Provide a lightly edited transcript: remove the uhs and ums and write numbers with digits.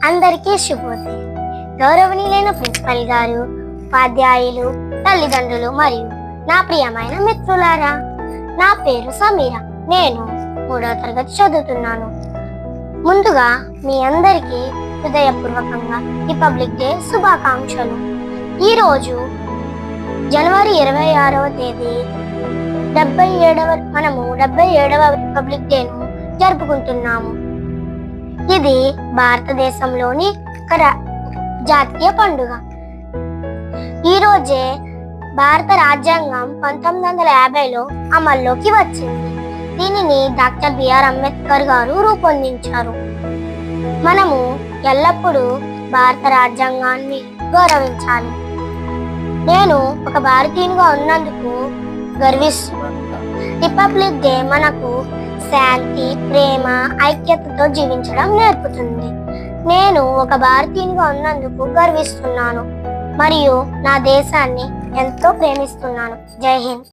అందరికీ శుభోదయం. గౌరవనీయులైన ప్రిన్సిపల్ గారు, ఉపాధ్యాయులు, తల్లిదండ్రులు మరియు నా ప్రియమైన మిత్రులారా, నా పేరు సమీర. నేను 3వ తరగతి చదువుతున్నాను. ముందుగా మీ అందరికీ హృదయపూర్వకంగా రిపబ్లిక్ డే శుభాకాంక్షలు. ఈరోజు జనవరి 26వ తేదీ మనము 77వ రిపబ్లిక్ డేను జరుపుకుంటున్నాము. ఇది భారతదేశంలోని ఒక జాతీయ పండుగ. ఈ రోజే భారత రాజ్యాంగం 1950లో అమల్లోకి వచ్చింది. దీనిని డాక్టర్ బిఆర్ అంబేద్కర్ గారు రూపొందించారు. మనము ఎల్లప్పుడూ భారత రాజ్యాంగాన్ని గౌరవించాలి. నేను ఒక భారతీయునిగా ఉన్నందుకు గర్విస్తున్నాను. రిపబ్లిక్ డే మనకు శాంతి, ప్రేమ, ఐక్యతతో జీవించడం నేర్పుతుంది. నేను ఒక భారతీయునిగా ఉన్నందుకు గర్విస్తున్నాను మరియు నా దేశాన్ని ఎంతో ప్రేమిస్తున్నాను. జై హింద్.